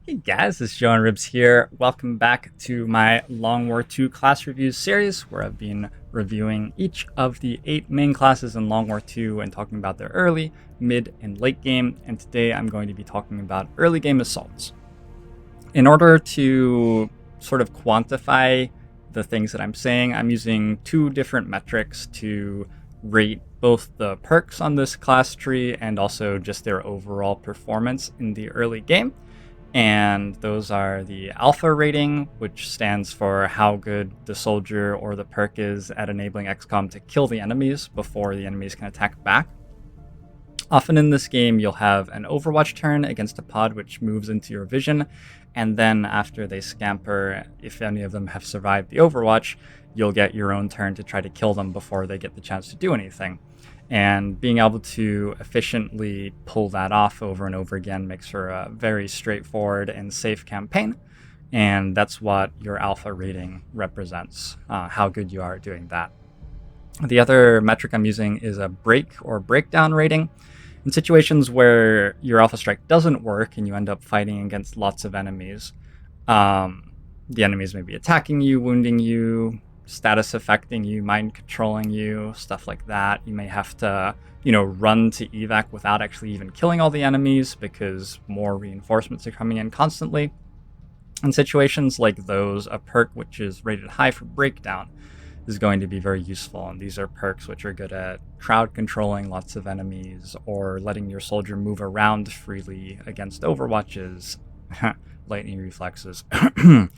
Hey guys, it's JoINrbs here. Welcome back to my Long War II class reviews series, where I've been reviewing each of the 8 main classes in Long War II and talking about their early, mid, and late game. And today I'm going to be talking about early game assaults. In order to sort of quantify the things that I'm saying, I'm using 2 different metrics to rate both the perks on this class tree and also just their overall performance in the early game. And those are the alpha rating, which stands for how good the soldier or the perk is at enabling XCOM to kill the enemies before the enemies can attack back. Often in this game, you'll have an Overwatch turn against a pod which moves into your vision, and then after they scamper, if any of them have survived the Overwatch, you'll get your own turn to try to kill them before they get the chance to do anything. And being able to efficiently pull that off over and over again makes for a very straightforward and safe campaign. And that's what your alpha rating represents, how good you are at doing that. The other metric I'm using is a break or breakdown rating. In situations where your alpha strike doesn't work and you end up fighting against lots of enemies, the enemies may be attacking you, wounding you, status affecting you, mind controlling you, stuff like that. You may have to, run to evac without actually even killing all the enemies because more reinforcements are coming in constantly. In situations like those, a perk which is rated high for breakdown is going to be very useful. And these are perks which are good at crowd controlling lots of enemies or letting your soldier move around freely against overwatches, lightning reflexes, and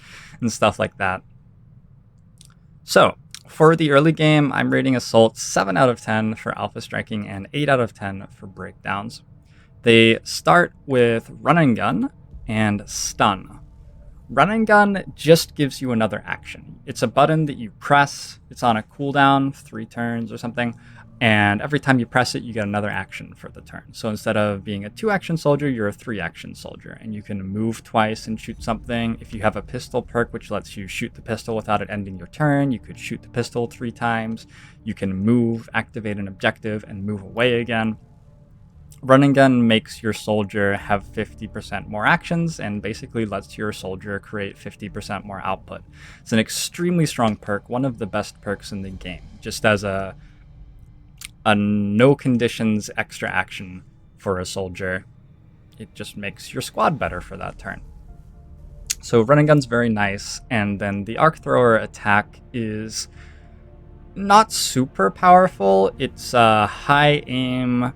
stuff like that. So, for the early game, I'm rating Assault 7 out of 10 for alpha striking and 8 out of 10 for breakdowns. They start with Run and Gun and Stun. Run and Gun just gives you another action. It's a button that you press, it's on a cooldown, 3 turns or something, and every time you press it, you get another action for the turn. So instead of being a 2-action soldier, you're a 3-action soldier, and you can move twice and shoot something. If you have a pistol perk, which lets you shoot the pistol without it ending your turn, you could shoot the pistol 3 times. You can move, activate an objective, and move away again. Run and Gun makes your soldier have 50% more actions and basically lets your soldier create 50% more output. It's an extremely strong perk, one of the best perks in the game, just as a no conditions extra action for a soldier. It just makes your squad better for that turn. So Run and Gun's very nice, and then the Arc Thrower attack is not super powerful. It's a high aim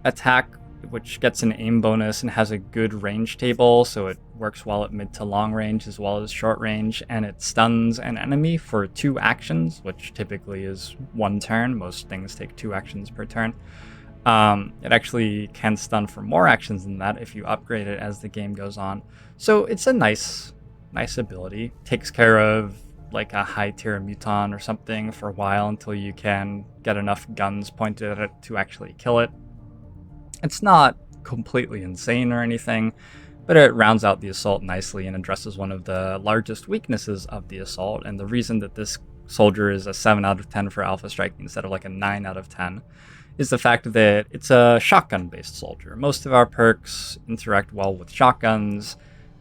attack which gets an aim bonus and has a good range table, so it works well at mid to long range as well as short range, and it stuns an enemy for 2 actions, which typically is 1 turn. Most things take 2 actions per turn. It actually can stun for more actions than that if you upgrade it as the game goes on. So it's a nice ability. Takes care of like a high tier muton or something for a while until you can get enough guns pointed at it to actually kill it. It's not completely insane or anything, but it rounds out the assault nicely and addresses one of the largest weaknesses of the assault. And the reason that this soldier is a 7 out of 10 for alpha striking instead of like a 9 out of 10 is the fact that it's a shotgun-based soldier. Most of our perks interact well with shotguns.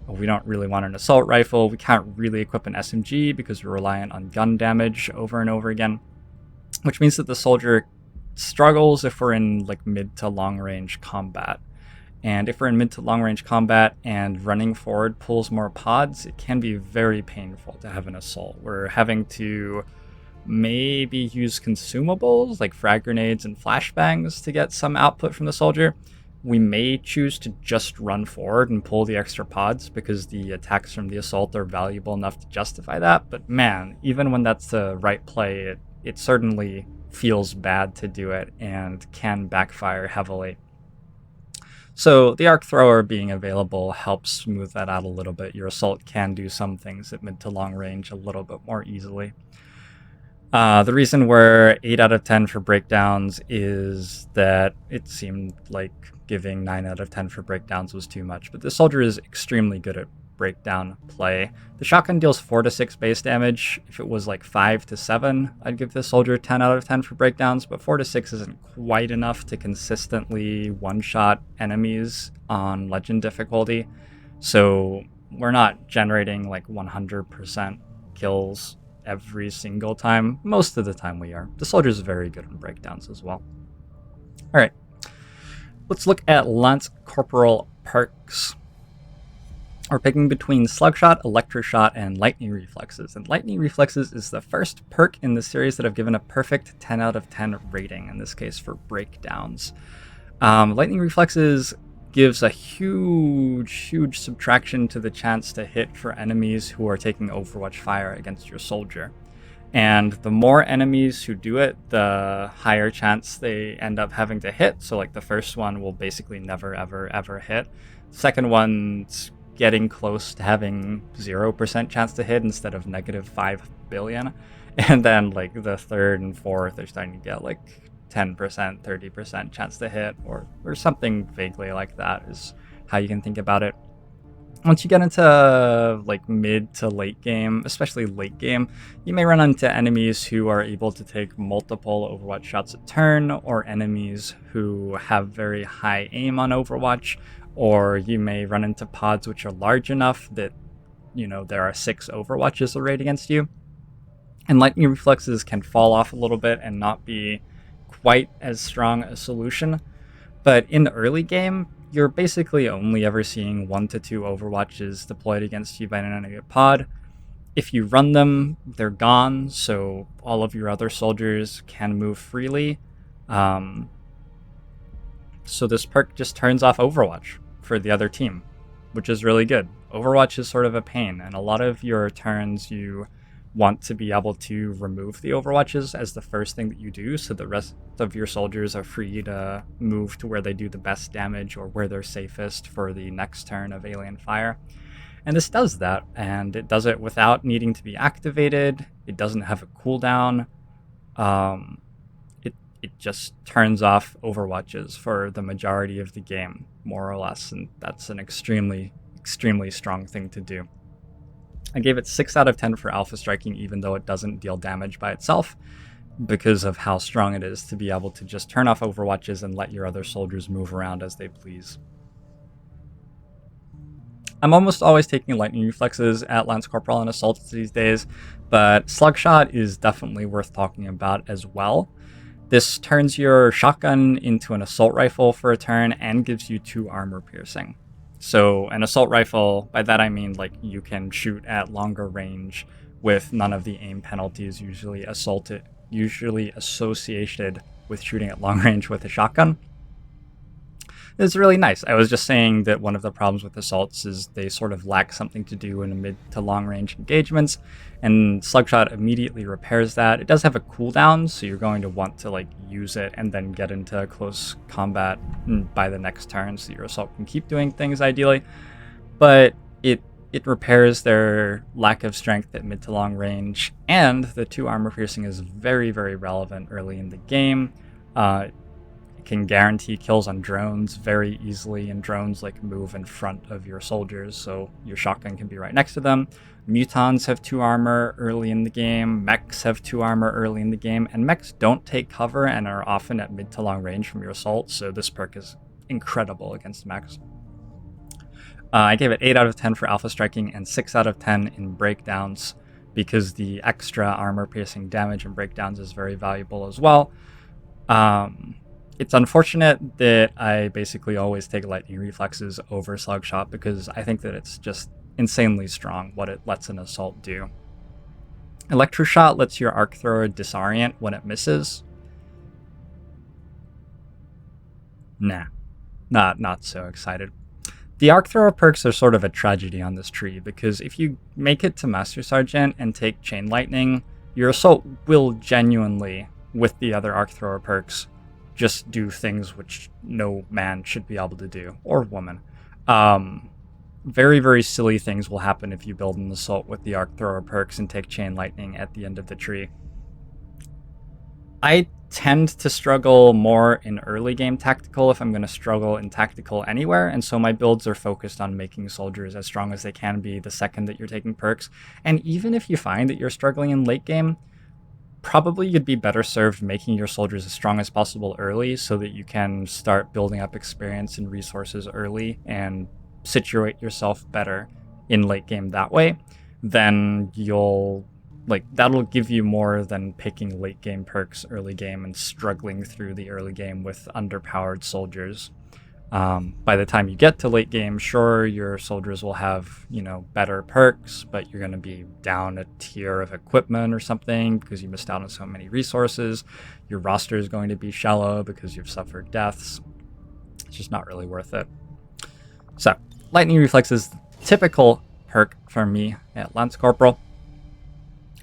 We don't really want an assault rifle. We can't really equip an SMG because we're reliant on gun damage over and over again, which means that the soldier struggles if we're in like mid to long range combat. And if we're in mid to long range combat and running forward pulls more pods, it can be very painful to have an assault. We're having to maybe use consumables like frag grenades and flashbangs to get some output from the soldier. We may choose to just run forward and pull the extra pods because the attacks from the assault are valuable enough to justify that. But man, even when that's the right play, it certainly feels bad to do it and can backfire heavily. So the Arc Thrower being available helps smooth that out a little bit. Your assault can do some things at mid to long range a little bit more easily. The reason we're 8 out of 10 for breakdowns is that it seemed like giving 9 out of 10 for breakdowns was too much, but the soldier is extremely good at breakdown play. The shotgun deals 4 to 6 base damage. If it was like 5 to 7, I'd give this soldier 10 out of 10 for breakdowns, but 4 to 6 isn't quite enough to consistently one-shot enemies on legend difficulty. So we're not generating like 100% kills every single time. Most of the time we are. The soldiers are very good on breakdowns as well. All right, let's look at Lance Corporal perks. We're picking between Slug Shot, Electro Shot, and Lightning Reflexes. And Lightning Reflexes is the first perk in the series that I've given a perfect 10 out of 10 rating, in this case for breakdowns. Lightning Reflexes gives a huge subtraction to the chance to hit for enemies who are taking Overwatch fire against your soldier. And the more enemies who do it, the higher chance they end up having to hit. So like the first one will basically never ever hit. Second one's getting close to having 0% chance to hit instead of -5 billion. And then like the third and fourth are starting to get like 10%, 30% chance to hit, or something vaguely like that is how you can think about it. Once you get into like mid to late game, especially late game, you may run into enemies who are able to take multiple Overwatch shots a turn, or enemies who have very high aim on Overwatch, or you may run into pods which are large enough that, you know, there are 6 Overwatches arrayed against you. And Lightning Reflexes can fall off a little bit and not be quite as strong a solution. But in the early game, you're basically only ever seeing 1 to 2 Overwatches deployed against you by an enemy pod. If you run them, they're gone, so all of your other soldiers can move freely. So this perk just turns off Overwatch for the other team, which is really good. Overwatch is sort of a pain, and a lot of your turns you want to be able to remove the Overwatches as the first thing that you do, so the rest of your soldiers are free to move to where they do the best damage or where they're safest for the next turn of alien fire. And this does that, and it does it without needing to be activated. It doesn't have a cooldown. It just turns off Overwatches for the majority of the game, more or less, and that's an extremely strong thing to do. I gave it 6 out of 10 for alpha striking, even though it doesn't deal damage by itself, because of how strong it is to be able to just turn off Overwatches and let your other soldiers move around as they please. I'm almost always taking Lightning Reflexes at Lance Corporal and Assaults these days, but Slug Shot is definitely worth talking about as well. This turns your shotgun into an assault rifle for a turn and gives you 2 armor piercing. So an assault rifle, by that I mean like you can shoot at longer range with none of the aim penalties usually associated with shooting at long range with a shotgun. It's really nice. I was just saying that one of the problems with assaults is they sort of lack something to do in mid to long range engagements, and Slug Shot immediately repairs that. It does have a cooldown, so you're going to want to like use it and then get into close combat by the next turn, so your assault can keep doing things ideally. But it repairs their lack of strength at mid to long range, and the 2 armor piercing is very relevant early in the game. Can guarantee kills on drones very easily, and drones like move in front of your soldiers, so your shotgun can be right next to them. Mutons have 2 armor early in the game, mechs have 2 armor early in the game, and mechs don't take cover and are often at mid to long range from your assault, so this perk is incredible against mechs. I gave it 8 out of 10 for alpha striking and 6 out of 10 in breakdowns, because the extra armor piercing damage in breakdowns is very valuable as well. It's unfortunate that I basically always take Lightning Reflexes over Slug Shot, because I think that it's just insanely strong what it lets an assault do. Electro Shot lets your arc thrower disorient when it misses. Nah, not so excited. The arc thrower perks are sort of a tragedy on this tree, because if you make it to Master Sergeant and take Chain Lightning, your assault will genuinely, with the other arc thrower perks, just do things which no man should be able to do, or woman. Very silly things will happen if you build an assault with the arc thrower perks and take Chain Lightning at the end of the tree. I tend to struggle more in early game tactical if I'm going to struggle in tactical anywhere, and so my builds are focused on making soldiers as strong as they can be the second that you're taking perks. And even if you find that you're struggling in late game, probably you'd be better served making your soldiers as strong as possible early, so that you can start building up experience and resources early and situate yourself better in late game that way, then that'll give you more than picking late game perks early game and struggling through the early game with underpowered soldiers. By the time you get to late game, sure, your soldiers will have, better perks, but you're going to be down a tier of equipment or something because you missed out on so many resources. Your roster is going to be shallow because you've suffered deaths. It's just not really worth it. So, Lightning Reflex is the typical perk for me at Lance Corporal.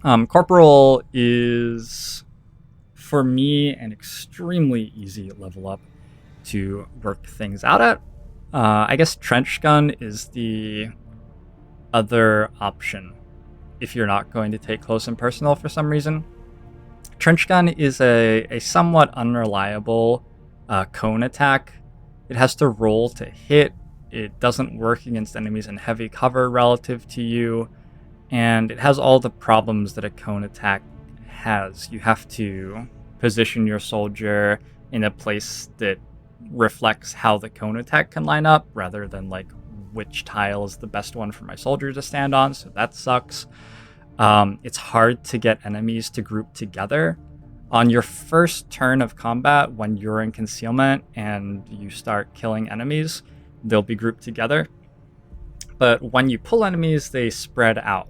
Corporal is, for me, an extremely easy level up to work things out at. I guess Trench Gun is the other option if you're not going to take close and personal for some reason. Trench Gun is a somewhat unreliable cone attack. It has to roll to hit. It doesn't work against enemies in heavy cover relative to you. And it has all the problems that a cone attack has. You have to position your soldier in a place that reflects how the cone attack can line up, rather than which tile is the best one for my soldier to stand on, so that sucks. It's hard to get enemies to group together. On your first turn of combat, when you're in concealment and you start killing enemies, they'll be grouped together. But when you pull enemies, they spread out.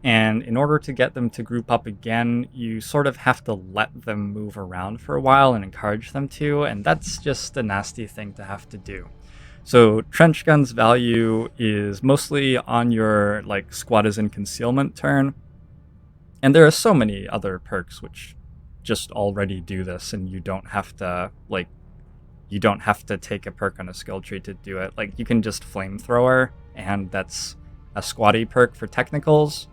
And in order to get them to group up again, you sort of have to let them move around for a while and encourage them to, and that's just a nasty thing to have to do. So Trench Gun's value is mostly on your squad is in concealment turn, and there are so many other perks which just already do this, and you don't have to take a perk on a skill tree to do it. You can just Flamethrower, and that's a squatty perk for technicals,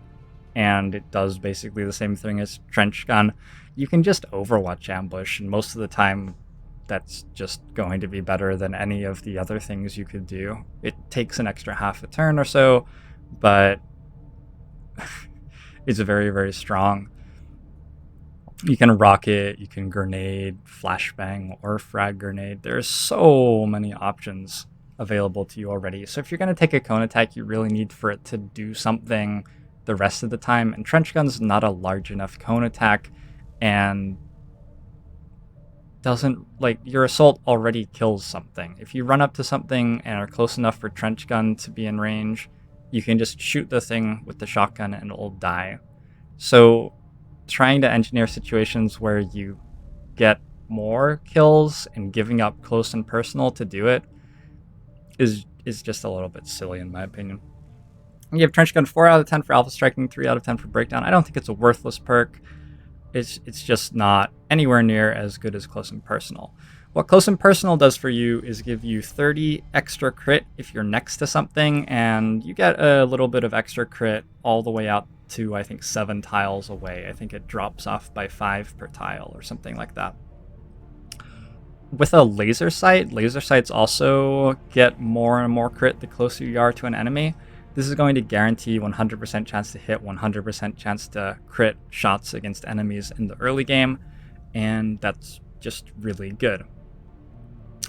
and it does basically the same thing as Trench Gun. You can just Overwatch Ambush, and most of the time that's just going to be better than any of the other things you could do. It takes an extra half a turn or so, but it's very, very strong. You can rocket, you can grenade, flashbang, or frag grenade. There's so many options available to you already. So if you're going to take a cone attack, you really need for it to do something the rest of the time. And Trench Gun's not a large enough cone attack, and doesn't, your assault already kills something. If you run up to something and are close enough for Trench Gun to be in range, you can just shoot the thing with the shotgun and it'll die. So trying to engineer situations where you get more kills and giving up close and personal to do it is just a little bit silly in my opinion. You have Trench Gun 4 out of 10 for alpha striking, 3 out of 10 for breakdown. I don't think it's a worthless perk. It's just not anywhere near as good as close and personal. What close and personal does for you is give you 30 extra crit if you're next to something, and you get a little bit of extra crit all the way out to, I think, 7 tiles away. I think it drops off by 5 per tile or something like that. With a laser sights also get more and more crit the closer you are to an enemy. This is going to guarantee 100% chance to hit, 100% chance to crit shots against enemies in the early game, and that's just really good.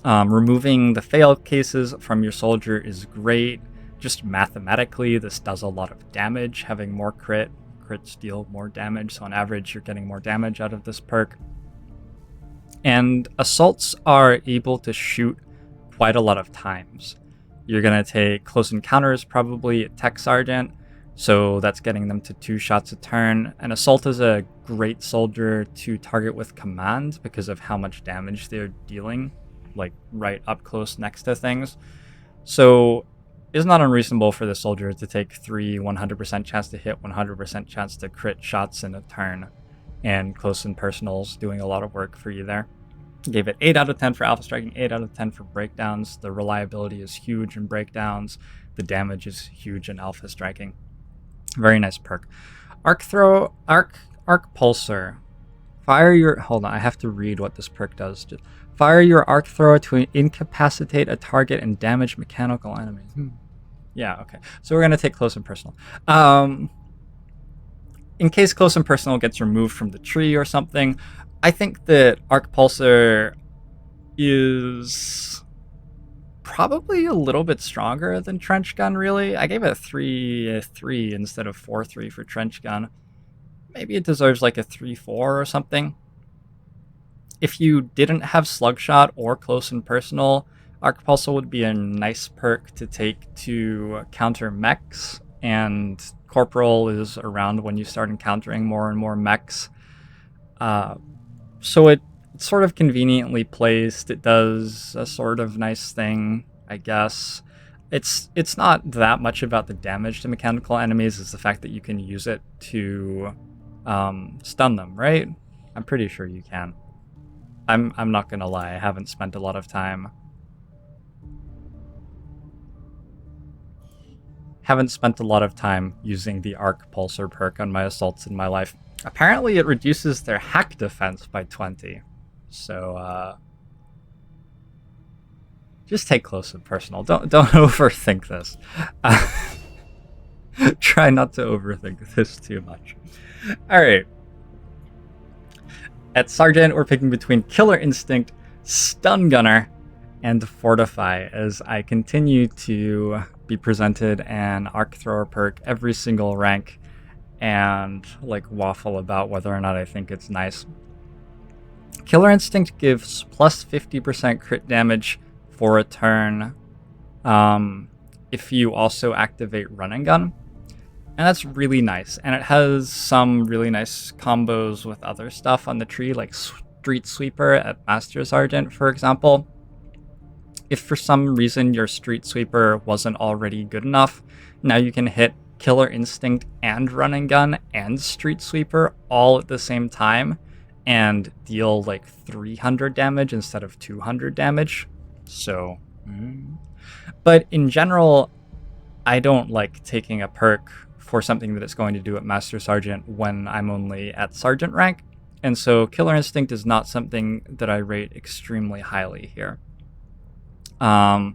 Removing the fail cases from your soldier is great. Just mathematically, this does a lot of damage. Having more crits deal more damage, so on average you're getting more damage out of this perk. And assaults are able to shoot quite a lot of times. You're going to take close encounters probably at Tech Sergeant, so that's getting them to 2 shots a turn. And Assault is a great soldier to target with command because of how much damage they're dealing, right up close next to things. So it's not unreasonable for the soldier to take 3 100% chance to hit, 100% chance to crit shots in a turn, and close and personal's doing a lot of work for you there. Gave it 8 out of 10 for alpha striking, 8 out of 10 for breakdowns. The reliability is huge in breakdowns. The damage is huge in alpha striking. Very nice perk. Arc Pulsar. Hold on, I have to read what this perk does. Fire your arc thrower to incapacitate a target and damage mechanical enemies. Yeah, okay. So we're going to take close and personal. In case close and personal gets removed from the tree or something, I think that Arc Pulsar is probably a little bit stronger than Trench Gun, really. I gave it a 3-3 instead of 4-3 for Trench Gun. Maybe it deserves like a 3-4 or something. If you didn't have Slug Shot or Close and Personal, Arc Pulsar would be a nice perk to take to counter mechs, and Corporal is around when you start encountering more and more mechs. So it's sort of conveniently placed. It does a sort of nice thing, I guess. It's not that much about the damage to mechanical enemies, it's the fact that you can use it to stun them, right? I'm pretty sure you can. I'm not gonna lie, I haven't spent a lot of time using the Arc Pulsar perk on my assaults in my life. Apparently it reduces their hack defense by 20. So just take Close and Personal. Don't overthink this. Try not to overthink this too much. Alright. At Sergeant, we're picking between Killer Instinct, Stun Gunner, and Fortify, as I continue to be presented an Arc Thrower perk every single rank and like waffle about whether or not I think it's nice. Killer Instinct gives plus 50% crit damage for a turn if you also activate Run and Gun. And that's really nice. And it has some really nice combos with other stuff on the tree, like Street Sweeper at Master Sergeant, for example. If for some reason your Street Sweeper wasn't already good enough, now you can hit Killer Instinct and Run and Gun and Street Sweeper all at the same time and deal like 300 damage instead of 200 damage. So, but in general, I don't like taking a perk for something that it's going to do at Master Sergeant when I'm only at Sergeant rank. And so Killer Instinct is not something that I rate extremely highly here. 4 out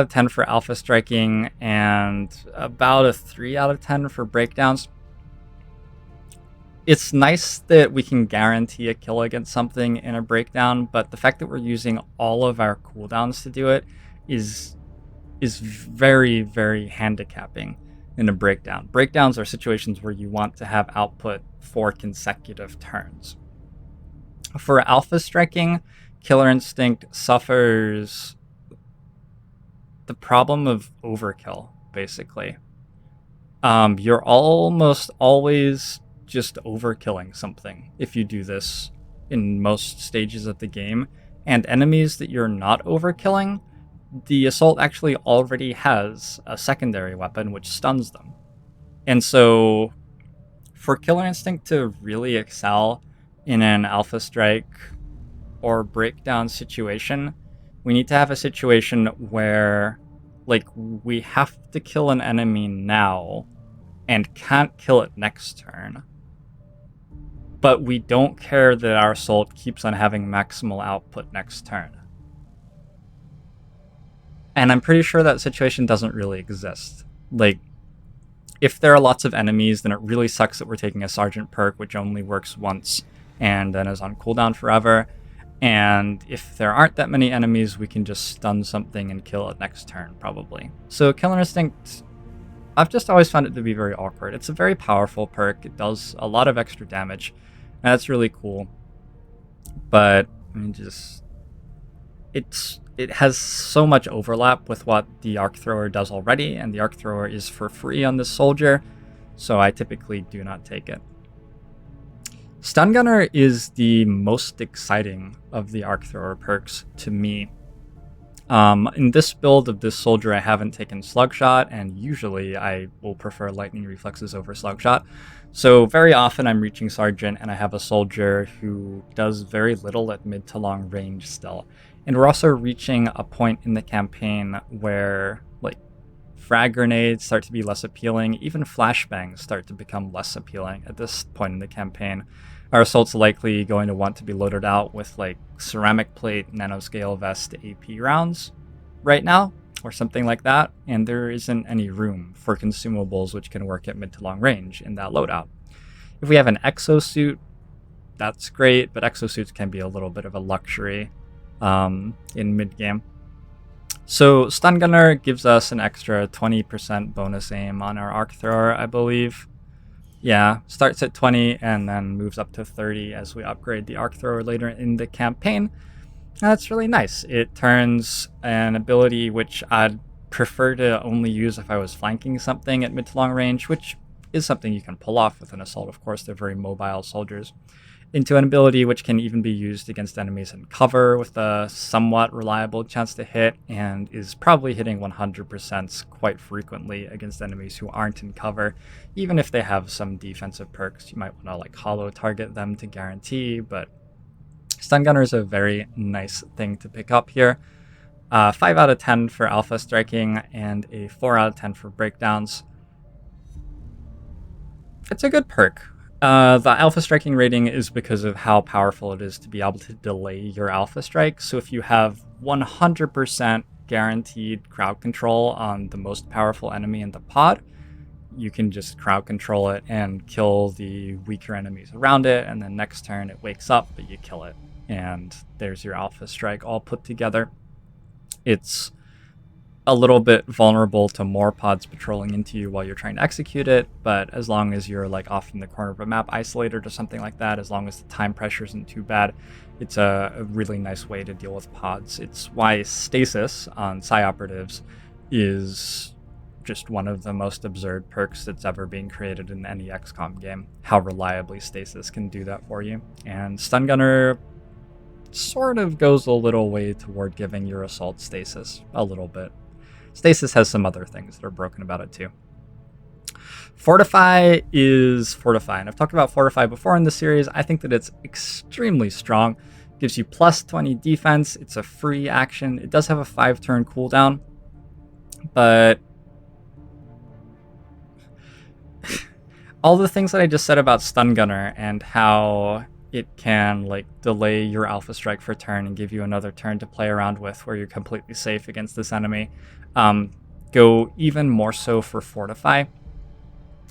of 10 for Alpha Striking and about a 3 out of 10 for Breakdowns. It's nice that we can guarantee a kill against something in a Breakdown, but the fact that we're using all of our cooldowns to do it is very, very handicapping in a Breakdown. Breakdowns are situations where you want to have output for consecutive turns. For Alpha Striking, Killer Instinct suffers the problem of overkill, basically. You're almost always just overkilling something if you do this in most stages of the game, and enemies that you're not overkilling, the assault actually already has a secondary weapon which stuns them. And so for Killer Instinct to really excel in an Alpha Strike or Breakdown situation, we need to have a situation where like we have to kill an enemy now and can't kill it next turn, but we don't care that our assault keeps on having maximal output next turn. And I'm pretty sure that situation doesn't really exist. Like, if there are lots of enemies, then it really sucks that we're taking a Sergeant perk, which only works once and then is on cooldown forever. And if there aren't that many enemies, we can just stun something and kill it next turn, probably. So Killer Instinct, I've just always found it to be very awkward. It's a very powerful perk. It does a lot of extra damage, and that's really cool. But I mean, it has so much overlap with what the Arc Thrower does already, and the Arc Thrower is for free on this soldier, so I typically do not take it. Stun Gunner is the most exciting of the Arc Thrower perks to me. In this build of this soldier, I haven't taken Slug Shot, and usually I will prefer Lightning Reflexes over Slug Shot. So very often I'm reaching Sergeant, and I have a soldier who does very little at mid to long range still. And we're also reaching a point in the campaign where like frag grenades start to be less appealing, even flashbangs start to become less appealing at this point in the campaign. Our assault's likely going to want to be loaded out with like ceramic plate, nanoscale vest, AP rounds right now, or something like that, and there isn't any room for consumables which can work at mid to long range in that loadout. If we have an exosuit, that's great, but exosuits can be a little bit of a luxury in mid-game. So Stun Gunner gives us an extra 20% bonus aim on our arc thrower, I believe. Yeah, starts at 20 and then moves up to 30 as we upgrade the arc thrower later in the campaign. And that's really nice. It turns an ability which I'd prefer to only use if I was flanking something at mid to long range, which is something you can pull off with an assault. Of course, they're very mobile soldiers, into an ability which can even be used against enemies in cover with a somewhat reliable chance to hit, and is probably hitting 100% quite frequently against enemies who aren't in cover. Even if they have some defensive perks, you might want to like hollow target them to guarantee, but Stun Gunner is a very nice thing to pick up here. 5 out of 10 for alpha striking and a 4 out of 10 for breakdowns. It's a good perk. The alpha striking rating is because of how powerful it is to be able to delay your alpha strike. So if you have 100% guaranteed crowd control on the most powerful enemy in the pod, you can just crowd control it and kill the weaker enemies around it, and then next turn it wakes up, but you kill it. And there's your alpha strike all put together. It's a little bit vulnerable to more pods patrolling into you while you're trying to execute it, but as long as you're like off in the corner of a map isolated or something like that, as long as the time pressure isn't too bad, it's a really nice way to deal with pods. It's why stasis on Psi operatives is just one of the most absurd perks that's ever been created in any XCOM game. How reliably stasis can do that for you. And Stun Gunner sort of goes a little way toward giving your assault stasis, a little bit. Stasis has some other things that are broken about it too. Fortify is Fortify, and I've talked about Fortify before in the series. I think that it's extremely strong. It gives you plus 20 defense. It's a free action. It does have a 5-turn cooldown, but all the things that I just said about Stun Gunner and how it can like delay your alpha strike for a turn and give you another turn to play around with where you're completely safe against this enemy, go even more so for Fortify.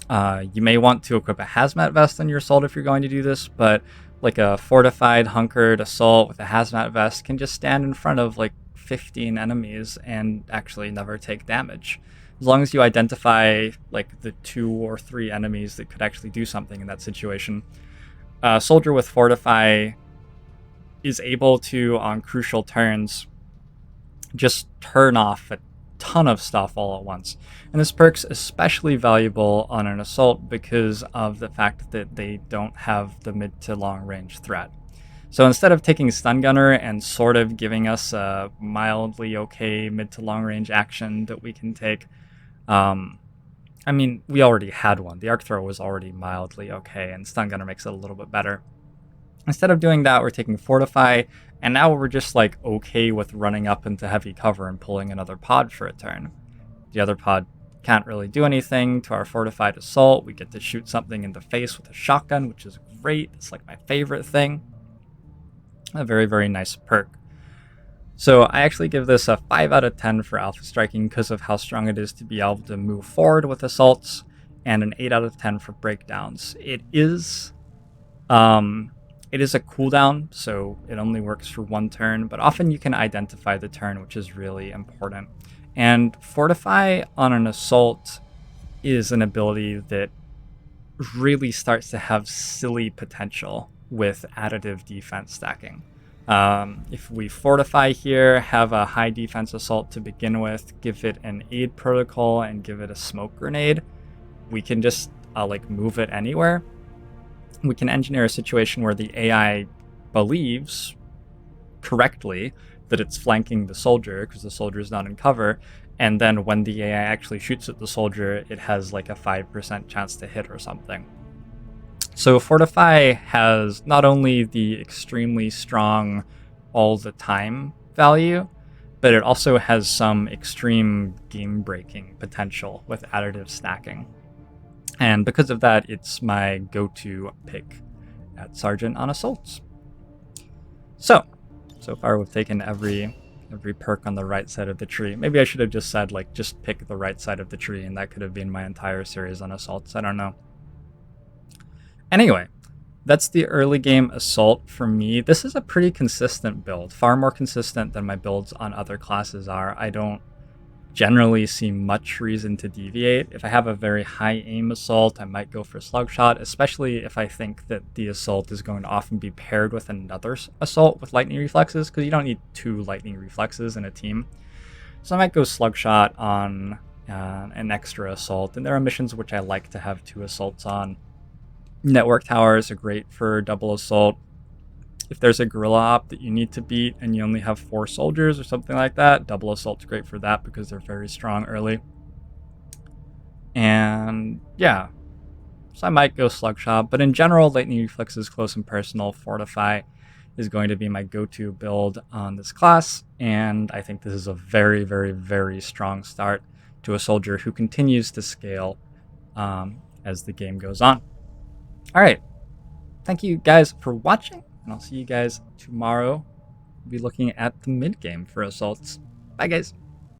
You may want to equip a hazmat vest on your assault if you're going to do this, but like a fortified hunkered assault with a hazmat vest can just stand in front of like 15 enemies and actually never take damage. As long as you identify like the 2 or 3 enemies that could actually do something in that situation. A soldier with Fortify is able to, on crucial turns, just turn off a ton of stuff all at once. And this perk's especially valuable on an assault because of the fact that they don't have the mid to long range threat. So instead of taking Stun Gunner and sort of giving us a mildly okay mid to long range action that we can take, I mean, we already had one. The arc thrower was already mildly okay, and Stun Gunner makes it a little bit better. Instead of doing that, we're taking Fortify, and now we're just like okay with running up into heavy cover and pulling another pod for a turn. The other pod can't really do anything to our fortified assault. We get to shoot something in the face with a shotgun, which is great. It's like my favorite thing. A very, very nice perk. So I actually give this a 5 out of 10 for alpha striking because of how strong it is to be able to move forward with assaults, and an 8 out of 10 for breakdowns. It is a cooldown, so it only works for 1 turn, but often you can identify the turn, which is really important. And Fortify on an assault is an ability that really starts to have silly potential with additive defense stacking. If we Fortify here, have a high defense assault to begin with, give it an aid protocol, and give it a smoke grenade, we can just like move it anywhere. We can engineer a situation where the AI believes correctly that it's flanking the soldier because the soldier is not in cover, and then when the AI actually shoots at the soldier, it has like a 5% chance to hit or something. So Fortify has not only the extremely strong all the time value, but it also has some extreme game-breaking potential with additive stacking. And because of that, it's my go-to pick at Sergeant on assaults. So far we've taken every perk on the right side of the tree. Maybe I should have just said, like, just pick the right side of the tree, and that could have been my entire series on assaults. I don't know. Anyway, That's the early game assault for me. This is a pretty consistent build, far more consistent than my builds on other classes are. I don't generally see much reason to deviate. If I have a very high aim assault, I might go for Slug Shot, especially if I think that the assault is going to often be paired with another assault with lightning reflexes, because you don't need 2 lightning reflexes in a team. So I might go Slug Shot on an extra assault, and there are missions which I like to have 2 assaults on. Network towers are great for double assault. If there's a guerrilla op that you need to beat and you only have 4 soldiers or something like that, double assault's great for that because they're very strong early. And yeah, so I might go Slug Shot, but in general, lightning reflexes, close and personal, Fortify is going to be my go-to build on this class, and I think this is a very, very, very strong start to a soldier who continues to scale as the game goes on. All right, thank you guys for watching, and I'll see you guys tomorrow. We'll be looking at the mid game for assaults. Bye, guys.